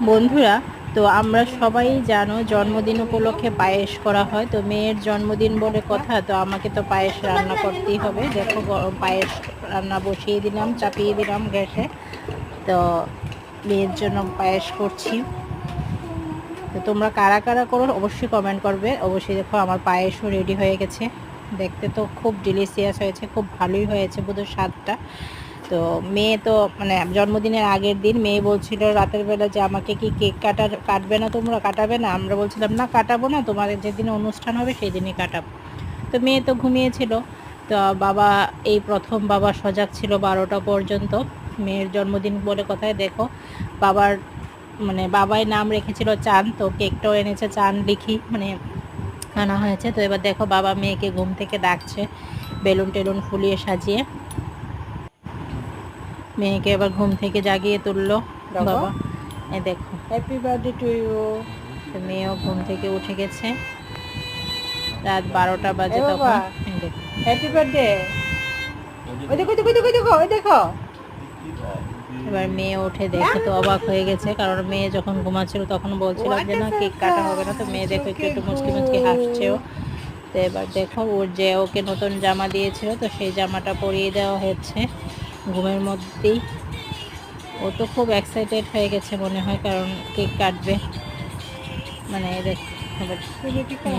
বন্ধুরা, তো আমরা সবাই জানো জন্মদিন উপলক্ষে পায়েস করা হয়। তো মেয়ের জন্মদিন বলে কথা, তো আমাকে তো পায়েস রান্না করতেই হবে। দেখো পায়েস রান্না বসিয়ে দিলাম, চাপিয়ে দিলাম গ্যাসে। তো মেয়ের জন্য পায়েস করছি। তো তোমরা কারা কারা করো অবশ্যই কমেন্ট করবে। অবশ্যই দেখো আমার পায়েসও রেডি হয়ে গেছে। দেখতে তো খুব ডিলিশিয়াস হয়েছে, খুব ভালোই হয়েছে বোধহয় স্বাদটা। তো মেয়ে তো মানে জন্মদিনের আগের দিন মেয়ে বলছিল রাতের বেলা যে আমাকে কি কেক কাটবে না, তোমরা কাটাবে না? আমরা বলছিলাম না কাটাবো না, তোমার যেদিন অনুষ্ঠান হবে সেই দিনই কাটাবো। তো মেয়ে তো ঘুমিয়েছিল। তো বাবা এই প্রথম বাবা সজাগ ছিল 12টা পর্যন্ত। মেয়ের জন্মদিন বলে কথায় দেখো বাবার মানে বাবাই নাম রেখেছিল চাঁদ, তো কেকটাও এনেছে চাঁদ লিখি মানে আনা হয়েছে। তো এবার দেখো বাবা মেয়েকে ঘুম থেকে ডাকছে বেলুন টেলুন ফুলিয়ে সাজিয়ে। মেয়েকে এবার ঘুম থেকে জাগিয়ে তুললো বাবা। এই দেখো হ্যাপি বার্থডে টু ইউ। তো মেয়েও ঘুম থেকে উঠে গেছে, রাত 12টা বাজে তখন। দেখো হ্যাপি বার্থডে, ওই দেখো দেখো দেখো দেখো ওই দেখো। এবার মেয়ে উঠে দেখে তো অবাক হয়ে গেছে, কারণ মেয়ে যখন ঘুমাচ্ছিল তখন বলছিলাম যে না কেক কাটা হবে না। তো মেয়ে দেখো একটু একটু মুচকি মুচকি হাসছেও। তো এবার দেখো ওর যে ওকে নতুন জামা দিয়েছিল, তো সেই জামাটা পরিয়ে দেওয়া হচ্ছে ঘুমের মধ্যেই। ও তো খুব এক্সাইটেড হয়ে গেছে মনে হয়, কারণ কেক কাটবে। মানে এবার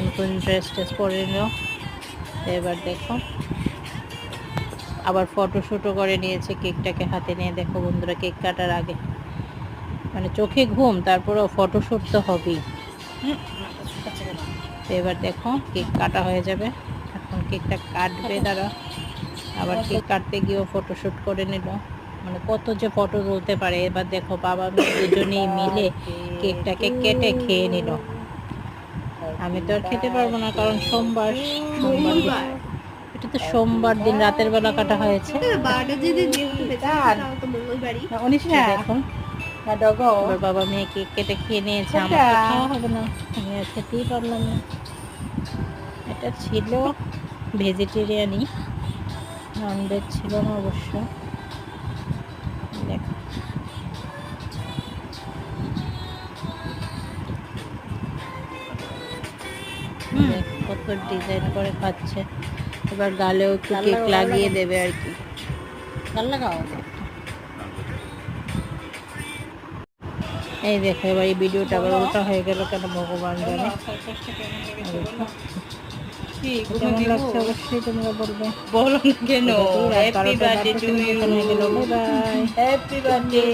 নতুন ড্রেস টেস পরে নিল। এবার দেখো আবার ফটোশ্যুটও করে নিয়েছে কেকটাকে হাতে নিয়ে। দেখো বন্ধুরা কেক কাটার আগে মানে চোখে ঘুম, তারপরেও ফটোশ্যুট তো হবেই। তো এবার দেখো কেক কাটা হয়ে যাবে, এখন কেকটা কাটবে তারা। আবার কেক কাটতে গিয়েও ফটোশ্যুট করে নিল, মানে কত যে ফটো তুলতে পারে। এবার দেখো বাবা মেয়ে দুজনেই মিলে কেকটাকে কেটে খেয়ে নিল। আমি তো আর খেতে পারবো না, কারণ সোমবার এটা তো সোমবার দিন রাতের বেলা কাটা হয়েছে। দেখো এবার বাবা মেয়ে কেক কেটে খেয়ে নিয়েছে, আমার তো খাওয়া হবে না, আমি আর খেতেই পারলাম না। এটা ছিল ভেজিটেরিয়ানই, ননভেজ ছিল না অবশ্য। দেখো কত ডিজাইন করে খাচ্ছে। এবার গালেও একটু কেক লাগিয়ে দেবে আর কি। গাল লাগাও। এই দেখো এবার এই ভিডিওটা আবার উল্টা হয়ে গেল কেন ভগবান জানে। কেমন লাগছে অবশ্যই তোমরা বলবে। বলো না কেন। Happy birthday to you. Bye bye. Happy birthday.